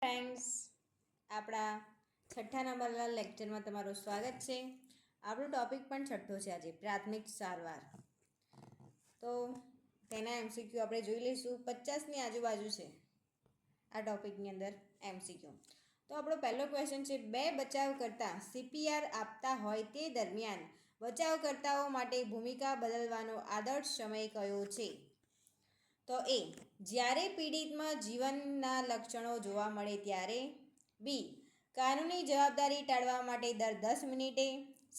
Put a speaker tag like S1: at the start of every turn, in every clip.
S1: Friends, આપણા છઠ્ઠા નંબરના લેક્ચરમાં તમારું સ્વાગત છે. આપણો ટૉપિક પણ છઠ્ઠો છે આજે, પ્રાથમિક સારવાર. તો તેના એમસીક્યુ આપણે જોઈ લઈશું. 50ની આજુબાજુ છે આ ટૉપિકની અંદર એમસીક્યુ. તો આપણો પહેલો ક્વેશ્ચન છે, બે બચાવકર્તા સીપીઆર આપતા હોય તે દરમિયાન બચાવકર્તાઓ માટે ભૂમિકા બદલવાનો આદર્શ સમય કયો છે? તો એ જ્યારે પીડિતમાં જીવનના લક્ષણો જોવા મળે ત્યારે. બી કાનૂની જવાબદારી ટાળવા માટે દર 10 મિનિટે.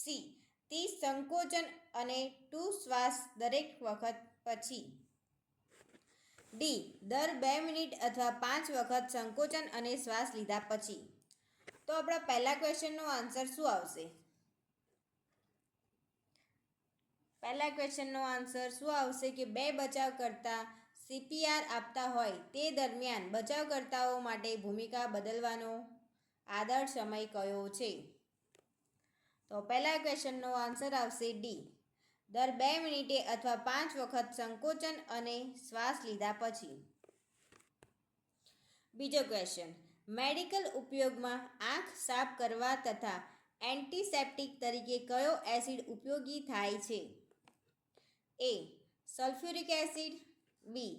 S1: સી 30 સંકોચન અને 2 શ્વાસ દરેક વખત પછી. ડી દર 2 મિનિટ અથવા 5 વખત સંકોચન અને શ્વાસ લીધા પછી. તો આપણા પહેલા ક્વેશ્ચનનો આન્સર શું આવશે? પહેલા ક્વેશ્ચનનો આન્સર શું આવશે કે બે બચાવકર્તા સીપીઆર આપતા હોય તે દરમિયાન બચાવકર્તાઓ માટે ભૂમિકા બદલવાનો આદર્શ સમય કયો છે? તો પહેલા ક્વેશ્ચનનો આન્સર આવશે ડી, દર 2 મિનિટે અથવા 5 વખત સંકોચન અને શ્વાસ લીધા પછી. બીજો ક્વેશ્ચન, મેડિકલ ઉપયોગમાં આંખ સાફ કરવા તથા એન્ટિસેપ્ટિક તરીકે કયો એસિડ ઉપયોગી થાય છે? A sulphuric acid. B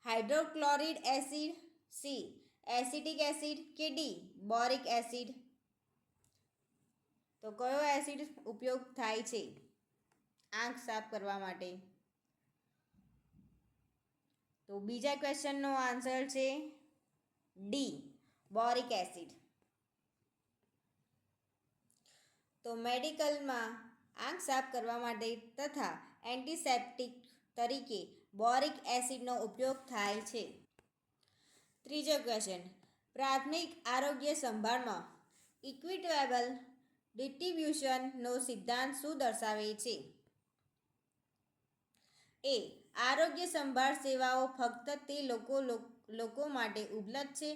S1: hydrochloric acid. C acetic acid કે ડી બોરિક એસિડ. તો કયો એસિડ ઉપયોગ થાય છે આંખ સાફ કરવા માટે? તો બીજા ક્વેશ્ચનનો આન્સર છે ડી બોરિક એસિડ. તો મેડિકલમાં આંખ સાફ કરવા માટે તથા એન્ટિસેપ્ટિક તરીકે બોરિક એસિડનો ઉપયોગ થાય છે. ત્રીજો ક્વેશ્ચન, પ્રાથમિક આરોગ્ય સંભાળમાં ઇક્વિટેબલ ડિસ્ટ્રીબ્યુશનનો સિદ્ધાંત શું દર્શાવે છે? એ આરોગ્ય સંભાળ સેવાઓ ફક્ત તે લોકો માટે ઉપલબ્ધ છે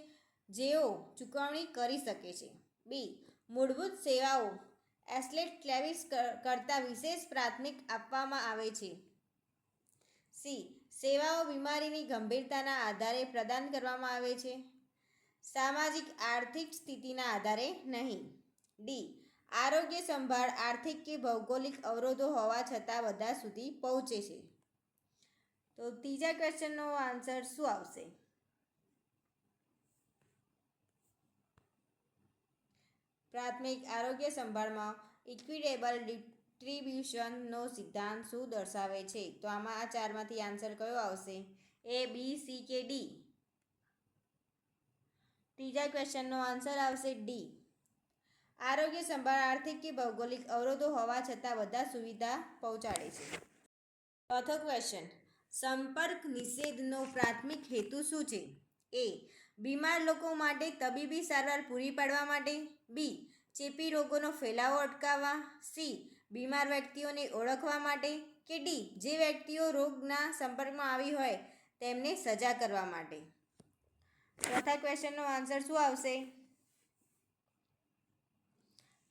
S1: જેઓ ચૂકવણી કરી શકે છે. બી મૂળભૂત સેવાઓ એસ્લેટ ક્લેવિસ કરતાં વિશેષ પ્રાથમિક આપવામાં આવે છે. સી સેવાઓ બીમારીની ગંભીરતાના આધારે પ્રદાન કરવામાં આવે છે, સામાજિક આર્થિક સ્થિતિના આધારે નહીં. ડી આરોગ્ય સંભાળ આર્થિક કે ભૌગોલિક અવરોધો હોવા છતાં બધા સુધી પહોંચે છે. તો ત્રીજા ક્વેશ્ચનનો આન્સર શું આવશે? પ્રાથમિક આરોગ્ય સંભાળમાં ઇક્વિટેબલ ડિસ્ટ્રીબ્યુશનનો સિદ્ધાંત શું દર્શાવે છે? તો આમાં આ ચારમાંથી આન્સર કયો આવશે? એ, બી, સી કે ડી? ત્રીજા ક્વેશ્ચનનો આન્સર આવશે ડી, આરોગ્ય સંભાળ આર્થિક કે ભૌગોલિક અવરોધો હોવા છતાં બધા સુવિધા પહોંચાડે છે. ચોથો ક્વેશ્ચન, સંપર્ક નિષેધનો પ્રાથમિક હેતુ શું છે? એ બીમાર લોકો માટે તબીબી સારવાર પૂરી પાડવા માટે. બી ચેપી રોગોનો ફેલાવો અટકાવવા. સી બીમાર વ્યક્તિઓને ઓળખવા માટે કે ડી જે વ્યક્તિઓ રોગના સંપર્કમાં આવી હોય તેમને સજા કરવા માટે. ચોથા ક્વેશ્ચનનો આન્સર શું આવશે?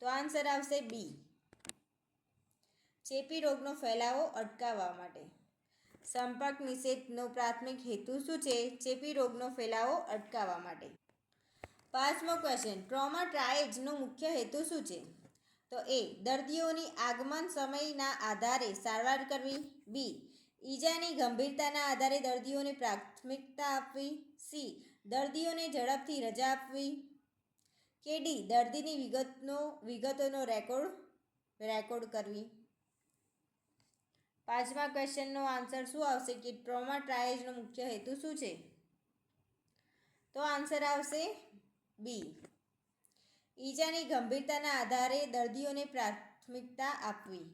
S1: તો આન્સર આવશે બી, ચેપી રોગનો ફેલાવો અટકાવવા માટે. સંપર્ક નિષેધનો પ્રાથમિક હેતુ શું છે? ચેપી રોગનો ફેલાવો અટકાવવા માટે. પાંચમો ક્વેશ્ચન, ટ્રોમા ટ્રાયેજનો મુખ્ય હેતુ શું છે? તો એ દર્દીઓની આગમન સમયના આધારે સારવાર કરવી. બી ઈજાની ગંભીરતાના આધારે દર્દીઓને પ્રાથમિકતા આપવી. સી દર્દીઓને ઝડપથી રજા આપવી કે ડી દર્દીની વિગતોનો રેકોર્ડ કરવી. પાંચમા ક્વેશ્ચનનો આન્સર શું આવશે કે ટ્રોમા ટ્રાયેજનો મુખ્ય હેતુ શું છે? તો આન્સર આવશે બી, ઈજાની ગંભીરતાના આધારે દર્દીઓને પ્રાથમિકતા આપવી.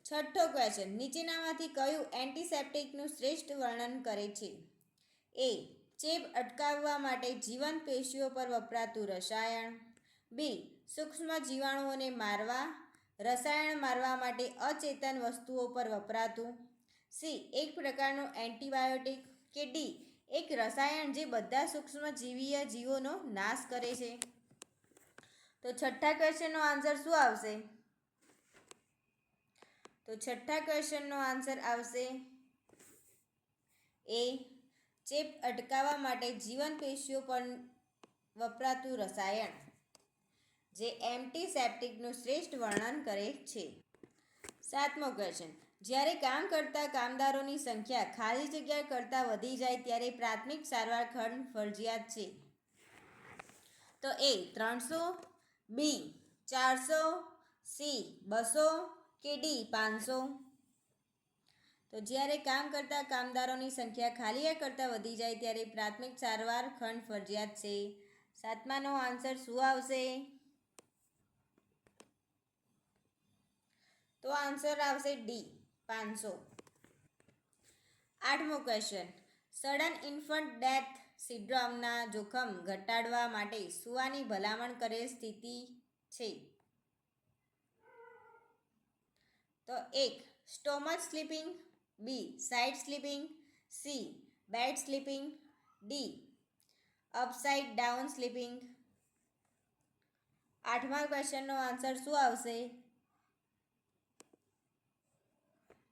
S1: છઠ્ઠો ક્વેશ્ચન, નીચેનામાંથી કયું એન્ટિસેપ્ટિકનું શ્રેષ્ઠ વર્ણન કરે છે? એ ચેપ અટકાવવા માટે જીવંત પેશીઓ પર વપરાતું રસાયણ. બી સૂક્ષ્મ જીવાણુઓને મારવા રસાયણ મારવા માટે અચેતન વસ્તુઓ પર વપરાતું. સી એક પ્રકારનું એન્ટીબાયોટિક કે ડી એક રસાયણ જે બધા સૂક્ષ્મજીવીય જીવોનો નાશ કરે છે. તો છઠ્ઠા ક્વેશ્ચનનો આન્સર શું આવશે? તો છઠ્ઠા ક્વેશ્ચનનો આન્સર આવશે એ ચેપ અટકાવવા માટે જીવન પેશીઓ પર વપરાતું રસાયણ જે એન્ટિસેપ્ટિકનું શ્રેષ્ઠ વર્ણન કરે છે. 7મો ક્વેશ્ચન, જ્યારે કામ કરતા કામદારોની સંખ્યા ખાલી જગ્યા કરતાં વધી જાય ત્યારે પ્રાથમિક સારવાર ખંડ ફરજિયાત છે. તો એ 300, બી 400, સી 200 કે ડી 500. તો જ્યારે કામ કરતા કામદારોની સંખ્યા ખાલી કરતાં વધી જાય ત્યારે પ્રાથમિક સારવાર ખંડ ફરજિયાત છે. 7માનો આન્સર શું આવશે? તો આન્સર આવશે ડી 500. 8મો ક્વેશ્ચન, સડન ઇન્ફન્ટ ડેથ સિન્ડ્રોમના જોખમ ઘટાડવા માટે સૂવાની ભલામણ કરેલ સ્થિતિ છે. તો 1 stomach sleeping, B side sleeping, C bed sleeping, D upside down sleeping. 8મા ક્વેશ્ચનનો આન્સર શું આવશે?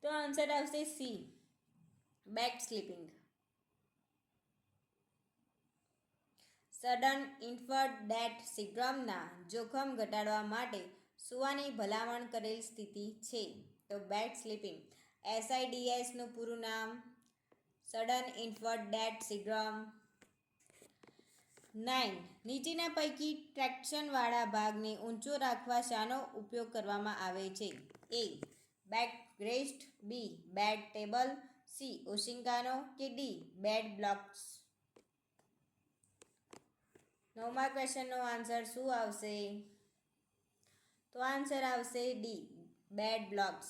S1: તો આન્સર આવશે C bed sleeping. Sudden infant death સિન્ડ્રોમના જોખમ ઘટાડવા માટે સૂવાની ભલામણ કરેલ સ્થિતિ છે. તો બેડ સ્લીપિંગ. SIDSનું પૂરું નામ સડન ઇન્ફન્ટ ડેથ સિન્ડ્રોમ. 9 નીચેના પૈકી ટ્રેક્શનવાળા ભાગને ઊંચો રાખવા શાનો ઉપયોગ કરવામાં આવે છે? એ બેક રેસ્ટ, બી બેડ ટેબલ, સી ઓશિંકાનો કે ડી બેડ બ્લોક્સ. 9મા ક્વેશ્ચનનો આન્સર શું આવશે? તો આન્સર આવશે ડી બેડ બ્લોક્સ.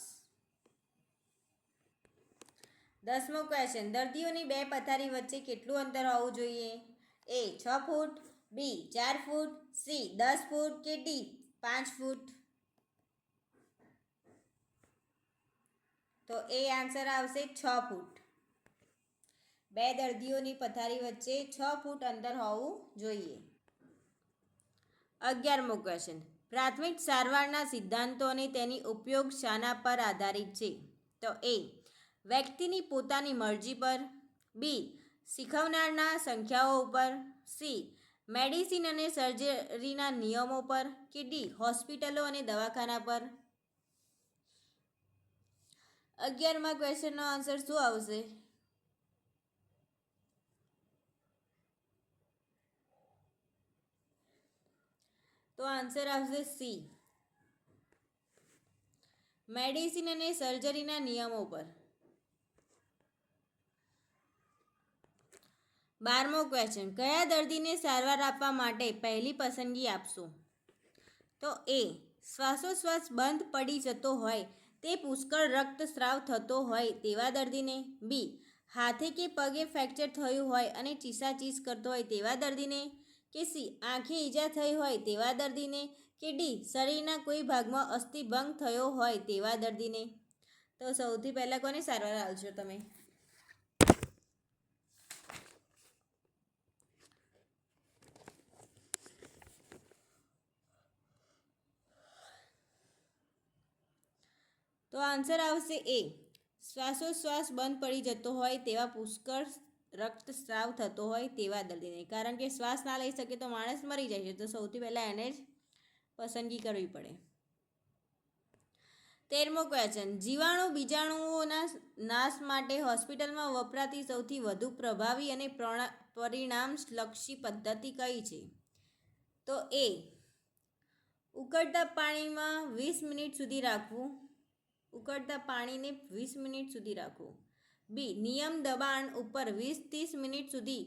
S1: 10મો ક્વેશ્ચન, દર્દીઓની બે પથારી વચ્ચે કેટલું અંતર હોવું જોઈએ? એ 6 ફૂટ, બી 4 ફૂટ, સી 10 ફૂટ કે ડી 5 ફૂટ. તો એ આન્સર આવશે 6 ફૂટ. બે દર્દીઓની પથારી વચ્ચે 6 ફૂટ અંતર હોવું જોઈએ. 11મો ક્વેશ્ચન, પ્રાથમિક સારવારના સિદ્ધાંતો અને તેની ઉપયોગ શાના પર આધારિત છે? તો એ વ્યક્તિની પોતાની મરજી પર, બી શીખવનારના સંખ્યાઓ ઉપર, સી મેડિસિન અને સર્જરીના નિયમો પર કે ડી હોસ્પિટલો અને દવાખાના પર. 11મા ક્વેશ્ચનનો આન્સર શું આવશે? તો આન્સર આવશે સી મેડિસિન અને સર્જરીના નિયમો પર. 12મો ક્વેશ્ચન, કયા દર્દીને સારવાર આપવા માટે પહેલી પસંદગી આપશો? તો એ શ્વાસોશ્વાસ બંધ પડી જતો હોય, તે પુષ્કળ રક્તસ્રાવ થતો હોય તેવા દર્દીને, બી હાથે કે પગે ફ્રેક્ચર થયું હોય અને ચીસાચીસ કરતો હોય તેવા દર્દીને, કે સી આંખે ઈજા થઈ હોય તેવા દર્દીને, કે ડી શરીરના કોઈ ભાગમાં અસ્થિભંગ થયો હોય તેવા દર્દીને. તો સૌથી પહેલાં કોને સારવાર આપશો તમે? તો આન્સર આવશે એ શ્વાસોશ્વાસ બંધ પડી જતો હોય તેવા પુષ્કળ રક્તસ્રાવ થતો હોય તેવા દર્દીને. કારણ કે શ્વાસ ના લઈ શકે તો માણસ મરી જાય છે, તો સૌથી પહેલાં એને જ પસંદગી કરવી પડે. 13મો ક્વેશ્ચન, જીવાણુ બીજાણુઓના નાશ માટે હોસ્પિટલમાં વપરાતી સૌથી વધુ પ્રભાવી અને પરિણામલક્ષી પદ્ધતિ કઈ છે? તો એ ઉકળતા પાણીમાં 20 મિનિટ સુધી રાખવું, ઉકળતા પાણીને 20 મિનિટ સુધી રાખવું, બી નિયમ દબાણ ઉપર 20-30 મિનિટ સુધી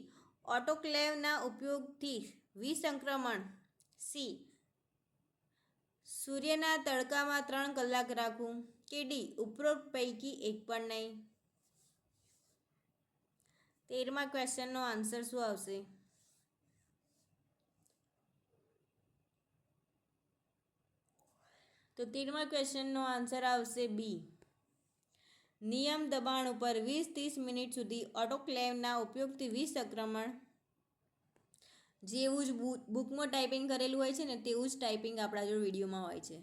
S1: ઓટોક્લેવના ઉપયોગથી વિસંક્રમણ, સી સૂર્યના તડકામાં 3 કલાક રાખવું, કે ડી ઉપરોક્ત પૈકી એક પણ નહીં. 13મા ક્વેશ્ચનનો આન્સર શું આવશે? તો 13મા ક્વેશ્ચનનો આન્સર આવશે બી નિયમ દબાણ ઉપર 20-30 મિનિટ સુધી ઓટોક્લેવના ઉપયોગથી વિસંક્રમણ. જેવું જ બુકમાં ટાઈપિંગ કરેલું હોય છે ને તેવું જ ટાઈપિંગ આપણા જોડે વિડીયોમાં હોય છે.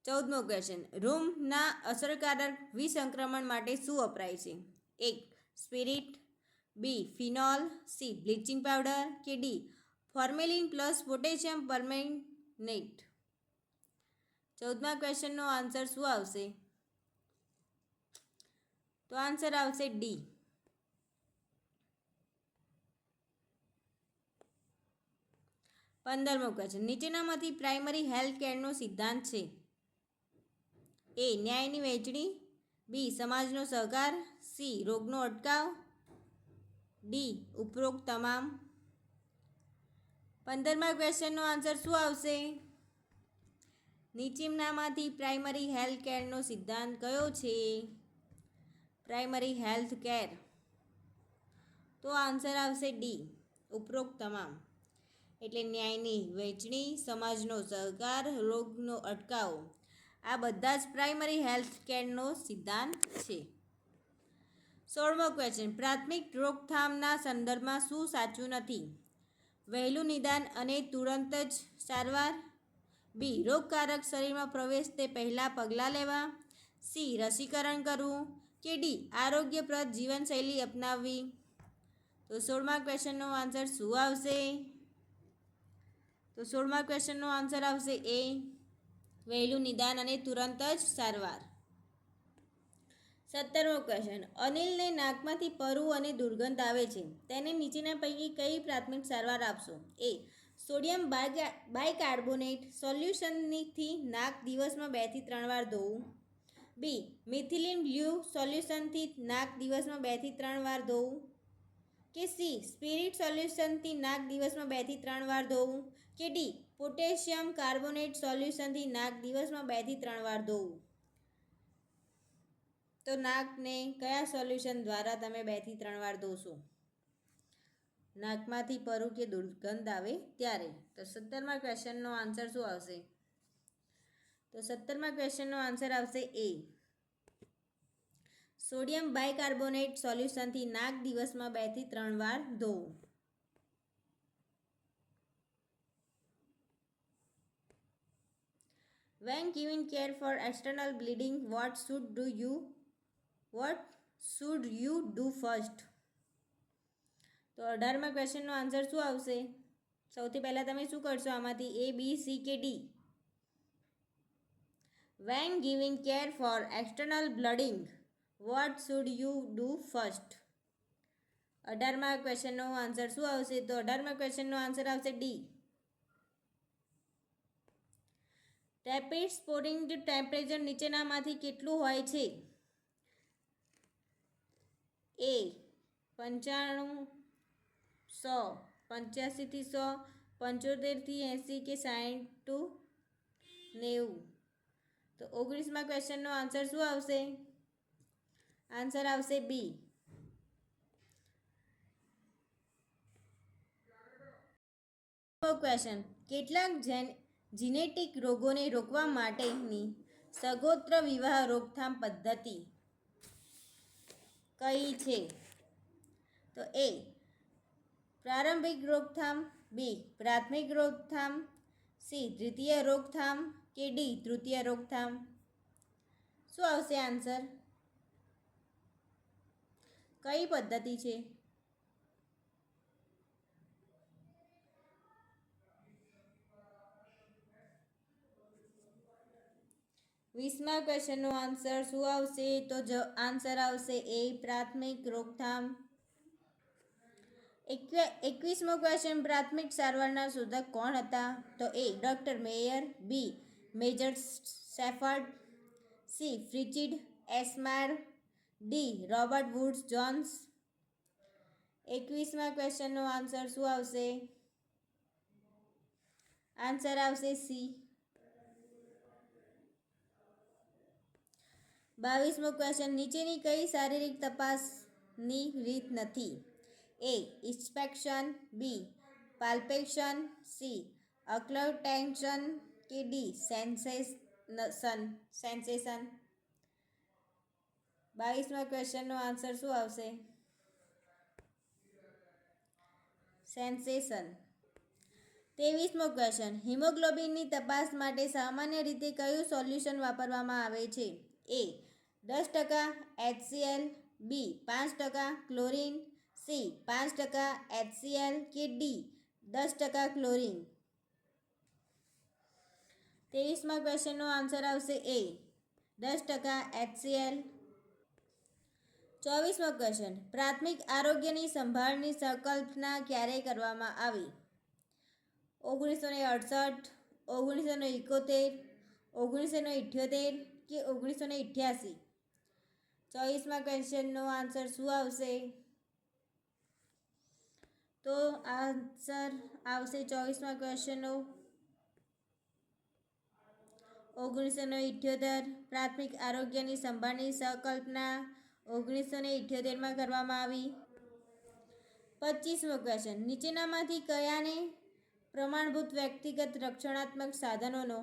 S1: 14મો ક્વેશ્ચન, રૂમના અસરકારક વિસંક્રમણ માટે શું વપરાય છે? 1 spirit, B phenol, C bleaching powder કે D formalin plus potassium permanganate. 14મા ક્વેશ્ચનનો આન્સર શું આવશે? તો આન્સર આવશે ડી. 15મો ક્વેશ્ચન નીચેનામાંથી પ્રાઇમરી હેલ્થ કેરનો સિદ્ધાંત છે? એ ન્યાયની વહેંચણી, બી સમાજનો સહકાર, સી રોગનો અટકાવ, ડી ઉપરોક્ત તમામ. 15મા ક્વેશ્ચનનો આન્સર શું આવશે? નીચેનામાંથી પ્રાઇમરી હેલ્થ કેરનો સિદ્ધાંત કયો છે? Primary health care. તો આન્સર આવશે ડી ઉપરોક્ત તમામ. એટલે ન્યાયની વહેંચણી, સમાજનો સહકાર, રોગનો અટકાવ આ બધા જ પ્રાઇમરી હેલ્થ કેરનો સિદ્ધાંત છે. 16મો ક્વેશ્ચન પ્રાથમિક રોકથામના સંદર્ભમાં શું સાચું નથી? વહેલું નિદાન અને તુરંત જ સારવાર, બી રોગકારક શરીરમાં પ્રવેશ તે પહેલાં પગલાં લેવા, સી રસીકરણ કરવું કે ડી આરોગ્યપ્રદ જીવનશૈલી અપનાવવી. તો 16મા ક્વેશ્ચનનો આન્સર શું આવશે? તો 16મા ક્વેશ્ચનનો આન્સર આવશે એ વહેલું નિદાન અને તુરંત જ સારવાર. 17મો ક્વેશ્ચન અનિલને નાકમાંથી પરુ અને દુર્ગંધ આવે છે, તેને નીચેના પૈકી કઈ પ્રાથમિક સારવાર આપશો? એ સોડિયમ બાયકાર્બોનેટ સોલ્યુશનથી નાક દિવસમાં 2 થી 3 વાર ધોવું, બી મિથિલિન બ્લુ સોલ્યુશનથી નાક દિવસમાં 2 થી 3 વાર ધોવું કે સી સ્પિરિટ સોલ્યુશનથી નાક દિવસમાં 2 થી 3 વાર ધોવું કે ડી પોટેશિયમ કાર્બોનેટ સોલ્યુશનથી નાક દિવસમાં 2 થી 3 વાર ધોવું. તો નાકને કયા સોલ્યુશન દ્વારા તમે 2 થી 3 વાર ધોશો? નાકમાંથી પરુ કે દુર્ગંધ આવે ત્યારે. તો 17મા ક્વેશ્ચનનો આન્સર શું આવશે? તો 17મા ક્વેશ્ચનનો આન્સર આવશે એ સોડિયમ બાયકાર્બોનેટ સોલ્યુશનથી નાક દિવસમાં 2 થી 3 વાર ધોવું. When giving care for external bleeding, what should you do first? તો 18મા ક્વેશ્ચનનો આન્સર શું આવશે? સૌથી પહેલાં તમે શું કરશો આમાંથી? એ બી સી કે D? When giving care for external bleeding, what should you do first? 18મા ક્વેશ્ચનનો આન્સર શું આવશે? તો 18મા ક્વેશ્ચનનો આન્સર આવશે ડી. રેપિડ સ્પોટિંગ ટેમ્પરેચર નીચેનામાંથી કેટલું હોય છે? એ 95, 100, 85 થી 100, 75 થી 80 કે 60 to 90. તો 19મા ક્વેશ્ચનનો આન્સર શું આવશે? આન્સર આવશે બી. ક્વેશ્ચન કેટલાક જીનેટિક રોગોને રોકવા માટેની સગોત્ર વિવાહ રોકથામ પદ્ધતિ કઈ છે? તો એ પ્રારંભિક રોકથામ, બી પ્રાથમિક રોકથામ, સી દ્વિતીય રોકથામ કે ડી તૃતીય રોકથામ. શું આવશે આન્સર? કઈ પદ્ધતિ છે? 20મા ક્વેશ્ચનનો આન્સર શું આવશે? તો આન્સર આવશે એ પ્રાથમિક રોકથામ. 21મો ક્વેશ્ચન પ્રાથમિક સારવારના શોધક કોણ હતા? તો A doctor Mayer, B major Shepherd, C ફ્રિચિડ Esmarch, D Robert Woods Jones. 21મા ક્વેશ્ચનનો આન્સર શું આવશે? આન્સર આવશે સી. 22મો ક્વેશ્ચન નીચેની કઈ શારીરિક તપાસની રીત નથી? એ ઇન્સ્પેક્શન, બી પાલ્પેશન, સી અક્લટેન્શન કે ડી સેન્સેશન. 22મા ક્વેશ્ચનનો આન્સર શું આવશે? સેન્સેશન. 23મો ક્વેશ્ચન હિમોગ્લોબિનની તપાસ માટે સામાન્ય રીતે કયું સોલ્યુશન વાપરવામાં આવે છે? એ 10% HCl, બી 5% ક્લોરીન, સી 5% HCl કે ડી 10% ક્લોરીન? 23મા ક્વેશ્ચનનો આન્સર આવશે એ 10% HCl. 24મો ક્વેશ્ચન, પ્રાથમિક આરોગ્યની સંભાળની સંકલ્પના ક્યારે કરવામાં આવી? 1968, 1971, 1978 કે 1988? 24મા ક્વેશ્ચનનો આન્સર શું આવશે? તો આન્સર આવશે 24મા ક્વેશ્ચનનો 1978. પ્રાથમિક આરોગ્યની સંભાળની સંકલ્પના 1978માં કરવામાં આવી. 25મો ક્વેશ્ચન, નીચેનામાંથી કયાને પ્રમાણભૂત વ્યક્તિગત રક્ષણાત્મક સાધનોનો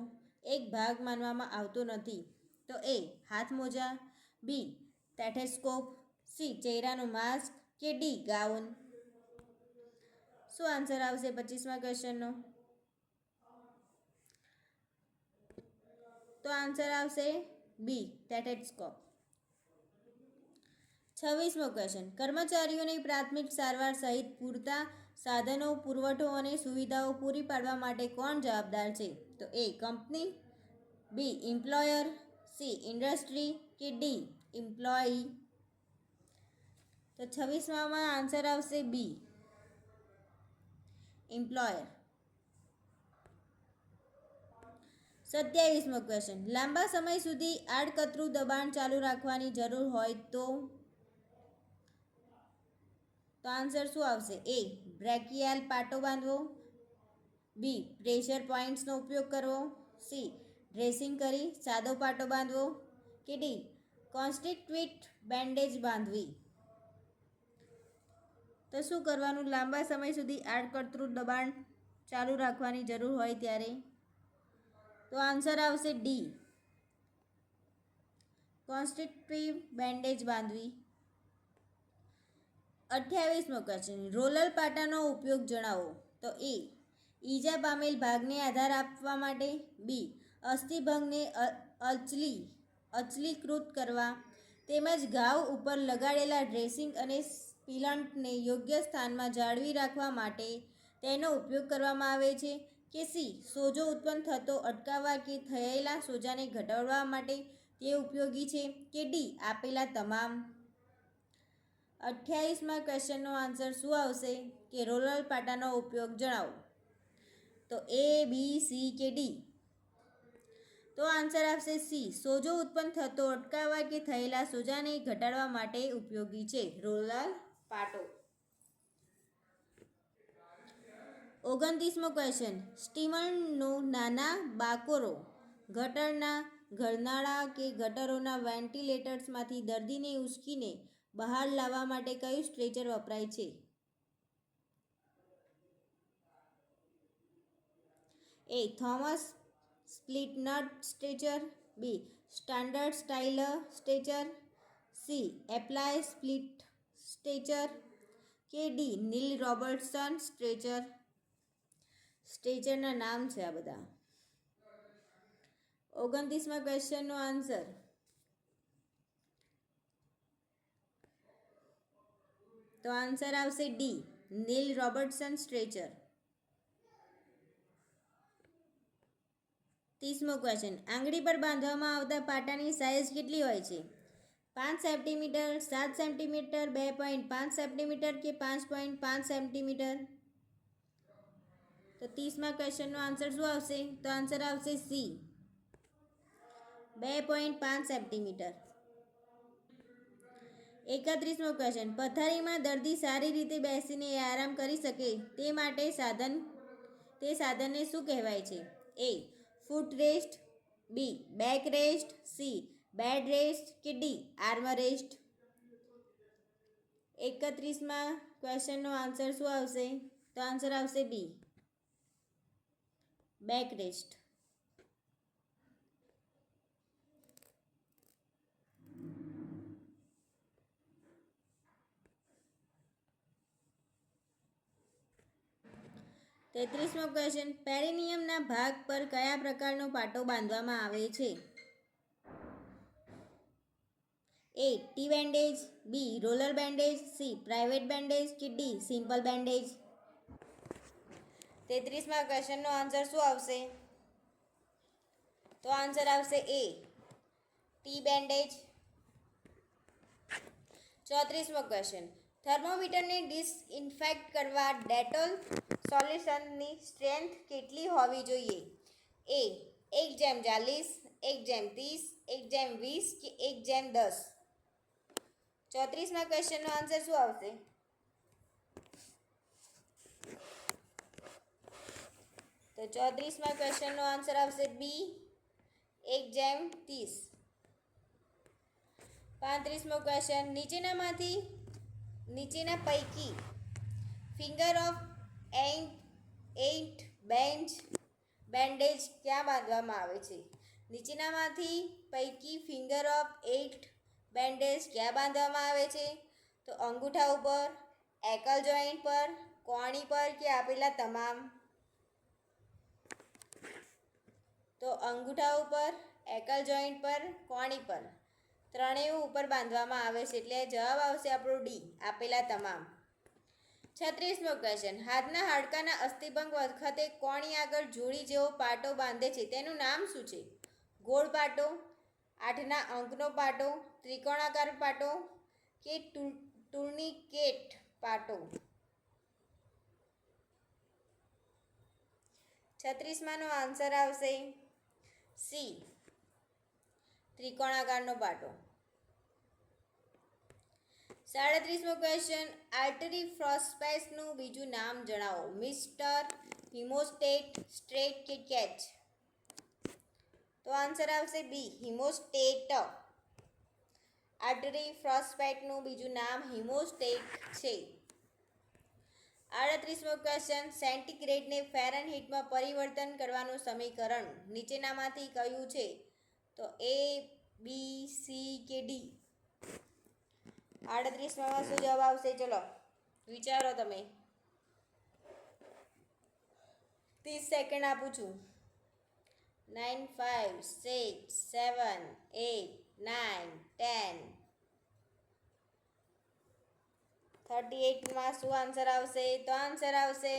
S1: એક ભાગ માનવામાં આવતો નથી? તો એ હાથ મોજા, બી સ્ટેથોસ્કોપ, સી ચહેરાનું માસ્ક કે ડી ગાઉન? શું આન્સર આવશે 25મા ક્વેશ્ચનનો? તો આન્સર આવશે બી સ્ટેથોસ્કોપ. 26મો ક્વેશ્ચન, કર્મચારીઓની પ્રાથમિક સારવાર સહિત પૂરતા સાધનો, પુરવઠો અને સુવિધાઓ પૂરી પાડવા માટે કોણ જવાબદાર છે? તો એ કંપની, બી એમ્પ્લોયર, સી ઇન્ડસ્ટ્રી કે ડી એમ્પ્લોયી? તો 26માં આન્સર આવશે બી એમ્પ્લોયર. 27મો ક્વેશ્ચન, લાંબા સમય સુધી આડકતરું દબાણ ચાલુ રાખવાની જરૂર હોય તો? તો આન્સર શું આવશે? એ બ્રેકિયાલ પાટો બાંધવો, બી પ્રેશર પોઈન્ટ્સનો ઉપયોગ કરવો, સી ડ્રેસિંગ કરી સાદો પાટો બાંધવો કે ડી કોન્સ્ટિક્વિટ બેન્ડેજ બાંધવી? તો શું કરવાનું લાંબા સમય સુધી આડકતરું દબાણ ચાલુ રાખવાની જરૂર હોય ત્યારે? તો આન્સર આવશે ડી કોન્સ્ટિક્ટિવ બેન્ડેજ બાંધવી. 28મો ક્વેશ્ચન, રોલર પાટાનો ઉપયોગ જણાવો. તો એ ઈજા પામેલ ભાગને આધાર આપવા માટે, બી અસ્થિભંગને અચલીકૃત કરવા, તેમજ ઘાવ ઉપર લગાડેલા ડ્રેસિંગ અને સ્પિલન્ટને યોગ્ય સ્થાનમાં જાળવી રાખવા માટે તેનો ઉપયોગ કરવામાં આવે છે, કે સી સોજો ઉત્પન્ન થતો અટકાવવા કે થયેલા સોજાને ઘટાડવા માટે તે ઉપયોગી છે, કે ડી આપેલા તમામ? 28મા ક્વેશ્ચનનો આન્સર શું આવશે? કે રોલર પાટાનો ઉપયોગ જણાવો. તો એ, બી, સી કે ડી? તો આન્સર આવશે સી સોજો ઉત્પન્ન થતો અટકાવવા કે થયેલા સોજાને ઘટાડવા માટે ઉપયોગી છે રોલર પાટો. 29મો ક્વેશ્ચન, સ્ટીમરનો નાના બાકોરો ગટરના ગરનાળા કે ગટરોના વેન્ટિલેટર્સમાંથી દર્દીને ઉંચકીને બહાર લાવવા માટે કયું સ્ટ્રેચર વપરાય છે? A Thomas splint stretcher, B standard style stretcher, C apply split stretcher કે ડી નીલ રોબર્ટસન સ્ટ્રેચર? સ્ટ્રેચરના નામ છે આ બધા. 29મા ક્વેશ્ચનનો આન્સર તો આન્સર આવશે ડી નીલ રોબર્ટસન સ્ટ્રેચર. 30મો ક્વેશ્ચન, આંગળી પર બાંધવામાં આવતા પાટાની સાઇઝ કેટલી હોય છે? 5 સેન્ટીમીટર, 7 સેન્ટીમીટર, 2.5 સેન્ટીમીટર કે 5.5 સેન્ટીમીટર? તો 30મા ક્વેશ્ચનનો આન્સર શું આવશે? તો આન્સર આવશે સી 2.5 સેન્ટીમીટર. 31મો ક્વેશ્ચન, પથારીમાં દર્દી સારી રીતે બેસીને આરામ કરી શકે તે માટે તે સાધનને શું કહેવાય છે? A foot rest, B back rest, C bed rest કે ડી આર્મ રેસ્ટ? 31મા ક્વેશ્ચનનો આન્સર શું આવશે? તો આન્સર આવશે બી બેક રેસ્ટ. 33મો ક્વેશ્ચન, પેરિનિયમના ભાગ પર કયા પ્રકારનો પાટો બાંધવામાં આવે છે? A T bandage, B roller bandage, C private bandage કે ડી સિમ્પલ બેન્ડેજ? 33મા ક્વેશ્ચનનો આન્સર શું આવશે? તો આન્સર આવશે એ ટી બેન્ડેજ. 34મો ક્વેશ્ચન, થર્મોમીટરને ડિસઇન્ફેક્ટ કરવા ડેટોલ સોલ્યુશનની સ્ટ્રેન્થ કેટલી હોવી જોઈએ? એ 1:40, 1:30, 1:20 કે 1:10? 34મા ક્વેશ્ચનનો આન્સર શું આવશે? તો 34મા ક્વેશ્ચનનો આન્સર આવશે બી 1:30. 35મો ક્વેશ્ચન, નીચેના પૈકી ફિંગર ઓફ 8 બેન્ડેજ ક્યાં બાંધવામાં આવે છે? નીચેનામાંથી પૈકી ફિંગર ઓફ 8 બેન્ડેજ ક્યાં બાંધવામાં આવે છે? તો અંગૂઠા ઉપર, એકલ જોઈન્ટ પર, કોણી પર કે આપેલા તમામ? તો અંગૂઠા ઉપર, એકલ જોઈન્ટ પર, કોણી પર, ત્રણેય ઉપર બાંધવામાં આવે છે. એટલે જવાબ આવશે આપણો ડી આપેલા તમામ. 36મો ક્વેશ્ચન, હાથના હાડકાના અસ્થિભંગ વખતે કોણી આગળ જોડી જેવો પાટો બાંધે છે તેનું નામ શું છે? ગોળ પાટો, 8ના અંકનો પાટો, ત્રિકોણાકાર પાટો કે ટૂર્નિકેટ પાટો? 36માનો આન્સર આવશે સી ત્રિકોણાકારનો પાટો. 37મો ક્વેશ્ચન, આર્ટરી ફ્રોસ્પાઇસનું બીજું નામ જણાવો. મિસ્ટર, હિમોસ્ટેટ, સ્ટ્રેટ કે કેચ? તો આન્સર આવશે બી હિમોસ્ટેટ. આર્ટરી ફ્રોસ્પાઇટનું બીજું નામ હિમોસ્ટેટ છે. 38મો ક્વેશ્ચન, સેન્ટીગ્રેડને ફેરનહીટમાં પરિવર્તન કરવાનું સમીકરણ નીચેનામાંથી કયું છે? તો એ, બી, સી કે ડી? 38માં શું જવાબ આવશે? ચલો વિચારો તમે. 30 સેકન્ડ આપું છું. 9, 5, 6, 7, 8, 9, 10. 38માં શું આન્સર આવશે? તો આન્સર આવશે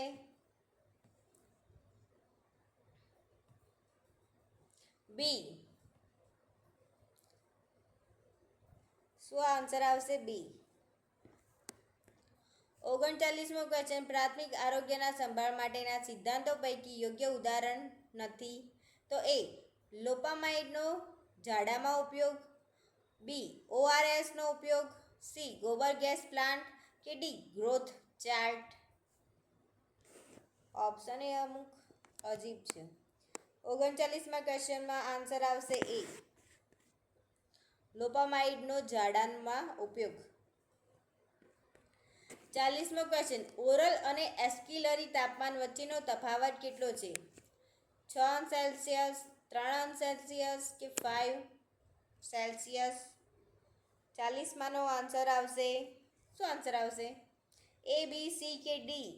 S1: બી. શું આન્સર આવશે? બી. 39મો ક્વેશ્ચન, પ્રાથમિક આરોગ્યના સંભાળ માટેના સિદ્ધાંતો પૈકી યોગ્ય ઉદાહરણ નથી. તો એ લોપામાઇડનો ઝાડામાં ઉપયોગ, બી ઓઆરએસનો ઉપયોગ, સી ગોબર ગેસ પ્લાન્ટ કે D growth chart? Option A અમુક અજીબ છે. 39મા ક્વેશ્ચનમાં આન્સર આવશે એ લોપામાઇડનો ઝાડામાં ઉપયોગ. 40મો ક્વેશ્ચન, ઓરલ અને એસ્ક્યુલરી તાપમાન વચ્ચેનો તફાવત કેટલો છે? 6 °C, 3 °C કે 5 °C? 40માનો આન્સર આવશે, શું આન્સર આવશે? એ, બી, સી કે ડી?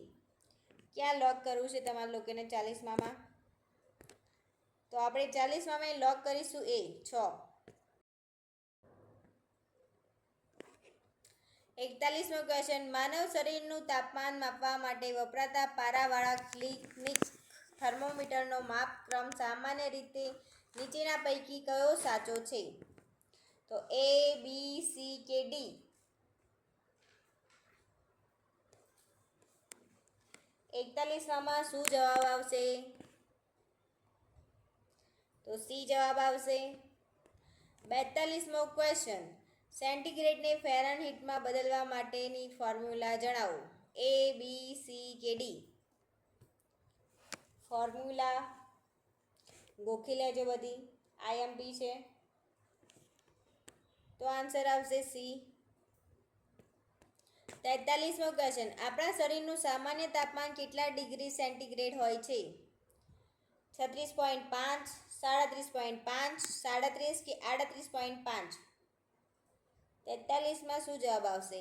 S1: ક્યાં લોક કરવું છે તમારા લોકોને 40માં? તો આપણે 40માં લોક કરીશું એ 6. 41મો ક્વેશ્ચન, માનવ શરીરનું તાપમાન માપવા માટે વપરાતા પારાવાળા ક્લિનિક થર્મોમીટરનો માપક્રમ સામાન્ય રીતે નીચેના પૈકી કયો સાચો છે? તો એ, બી, સી કે ડી? 41માં શું જવાબ આવશે? તો સી જવાબ આવશે. 42મો ક્વેશ્ચન, સેન્ટીગ્રેડને ફેરનહીટમાં બદલવા માટેની ફોર્મ્યુલા જણાવો. એ, બી, સી કે ડી? ફોર્મ્યુલા ગોખી લેજો બધી, આઈએમપી છે. તો આન્સર આવશે સી. 43મો ક્વેશ્ચન, આપણા શરીરનું સામાન્ય તાપમાન કેટલા ડિગ્રી સેન્ટીગ્રેડ હોય છે? 36.5, 37.5, 37 કે 38.5? 43માં શું જવાબ આવશે?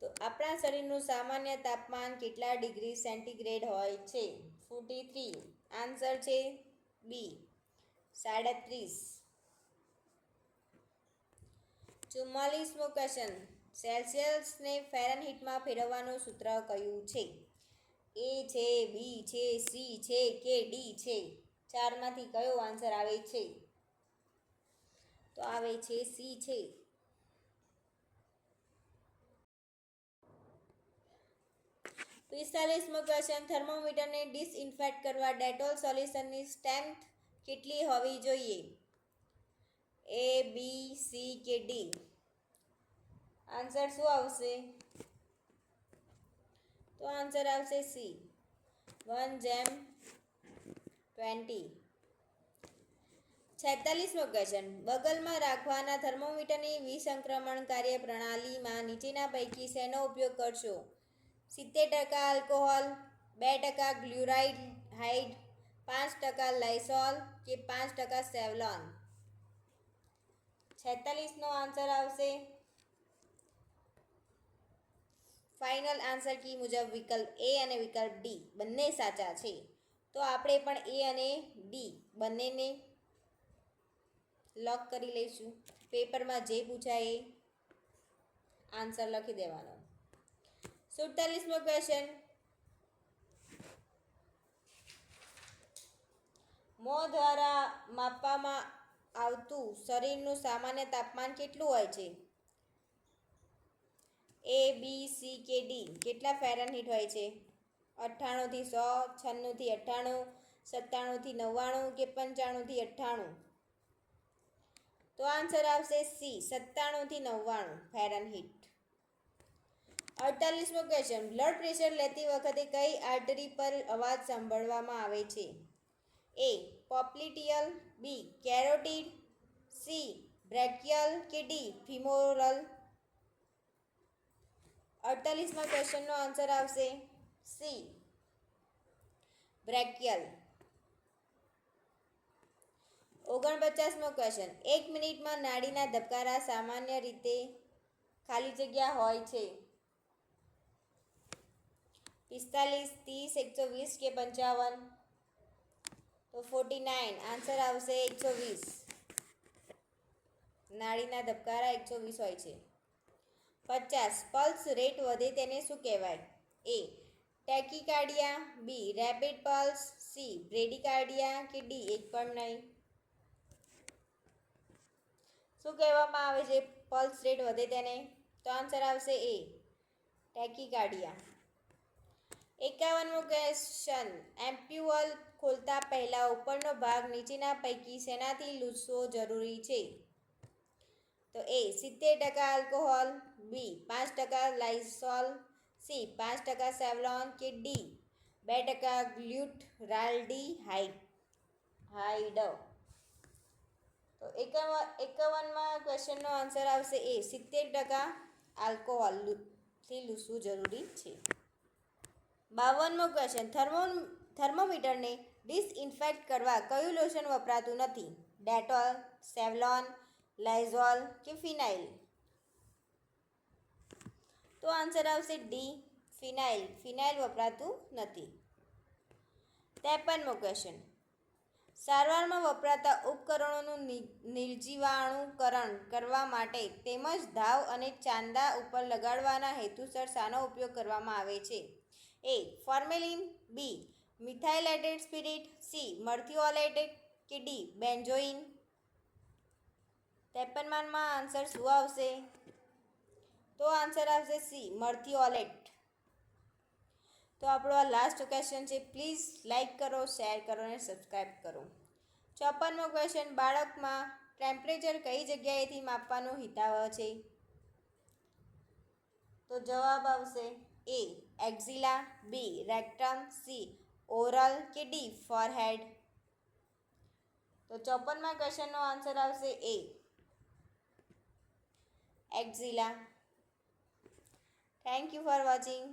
S1: તો આપણા શરીરનું સામાન્ય તાપમાન કેટલા ડિગ્રી સેન્ટીગ્રેડ હોય છે? 43. આન્સર છે બી 37. 44મો ક્વેશ્ચન, સેલ્સિયસને ફેરનહીટમાં ફેરવવાનું સૂત્ર કયું છે? એ છે, બી છે, સી છે કે ડી છે? ચારમાંથી કયો આન્સર આવે છે? તો આવે છે સી છે. 45મો ક્વેશ્ચન, થર્મોમીટરને ડિસઇન્ફેક્ટ કરવા ડેટોલ સોલ્યુશનની સ્ટ્રેન્થ કેટલી હોવી જોઈએ? એ, બી, સી કે ડી? આન્સર શું આવશે? તો આન્સર આવશે સી, 1:20. 46મો ક્વેશ્ચન, બગલમાં રાખવાના થર્મોમીટરની વિસંક્રમણકાર્ય પ્રણાલીમાં નીચેના પૈકી શેનો ઉપયોગ કરશો? 70% આલ્કોહોલ, 2% ગ્લુરાઇડ હાઇડ, 5% લાઇસોલ કે 5% સેવલોન? 46નો આન્સર આવશે ફાઇનલ આન્સર કી મુજબ વિકલ્પ એ અને વિકલ્પ ડી બંને સાચા છે. તો આપણે પણ એ અને ડી બંનેને લોક કરી લઈશું. પેપરમાં જે પૂછાય એ આન્સર લખી દેવાનો. 47મો ક્વેશ્ચન, મોં દ્વારા માપવામાં આવતું શરીરનું સામાન્ય તાપમાન કેટલું હોય છે? એ, બી, સી કે ડી? કેટલા ફેરનહીટ હોય છે? 98 થી 100, 96 થી 98, 97 થી 99 કે 95 થી 98? તો આન્સર આવશે સી, 97 થી 99 ફેરનહીટ. 48મો ક્વેશ્ચન, બ્લડ પ્રેશર લેતી વખતે કઈ આર્ટરી પર અવાજ સાંભળવામાં આવે છે? એ, પોપ્લિટિયલ, બી, કેરોટીડ, સી, બ્રેકિયલ કે ડી, ફિમોરલ? 48મા ક્વેશ્ચનનો આન્સર આવશે સી, બ્રેકિયલ. 49મો ક્વેશ્ચન, 1 મિનિટમાં નાડીના ધબકારા સામાન્ય રીતે ખાલી જગ્યા હોય છે? 45, 30, 120 કે 55? તો 49, આન્સર આવશે 120. નાડીના ધબકારા 120 હોય છે. 50, પલ્સ રેટ વધે તેને શું કહેવાય? એ, ટેકીકાર્ડિયા, બી, રેપિડ પલ્સ, સી, બ્રેડિકાર્ડિયા કે ડી, એક પણ નહીં? શું કહેવામાં આવે છે પલ્સ રેટ વધે તેને? તો આન્સર આવશે એ, ટેકીકાર્ડિયા. 51મો ક્વેશ્ચન, એમ્પ્યુઅલ ખોલતા પહેલા ઉપરનો ભાગ નીચેના પૈકી શેનાથી લૂછવો જરૂરી છે? તો એ, 70% આલ્કોહોલ, બી, 5% લાઇસોલ, સી, 5% સેવલોન કે ડી, 2% ગ્લ્યુટારાલ્ડીહાઇડ? તો 51મા ક્વેશ્ચનનો આન્સર આવશે એ, 70% આલ્કોહોલથી લૂછવું જરૂરી છે. 52મો ક્વેશ્ચન, થર્મોમીટરને ડિસઇન્ફેક્ટ કરવા કયું લોશન વપરાતું નથી? ડેટોલ, સેવલોન, લાઇઝોલ કે ફિનાઇલ? તો આન્સર આવશે ડી, ફિનાઇલ. ફિનાઇલ વપરાતું નથી. 53મો ક્વેશ્ચન, સારવારમાં વપરાતા ઉપકરણોનું નિર્જીવાણુકરણ કરવા માટે તેમજ ધાવ અને ચાંદા ઉપર લગાડવાના હેતુસર શાનો ઉપયોગ કરવામાં આવે છે? એ, ફોર્મેલિન, બી, મિથાઇલેટેડ સ્પિરિટ, સી, મર્થિઓલેટ કે ડી, બેન્ઝોઇન? 53માં આન્સર શું આવશે? તો આન્સર આવશે સી, મર્થિઓલેટ. તો આપણો આ લાસ્ટ ક્વેશ્ચન છે. પ્લીઝ લાઇક કરો, શેર કરો અને સબસ્ક્રાઈબ કરો. 54મો ક્વેશ્ચન, બાળકમાં ટેમ્પરેચર કઈ જગ્યાએથી માપવાનું હિતાવહ છે? તો જવાબ આવશે A, axilla, B, rectum, C, oral કે ડી, ફોરહેડ? તો 54મા ક્વેશ્ચનનો આન્સર આવશે A, axilla. Thank you for watching.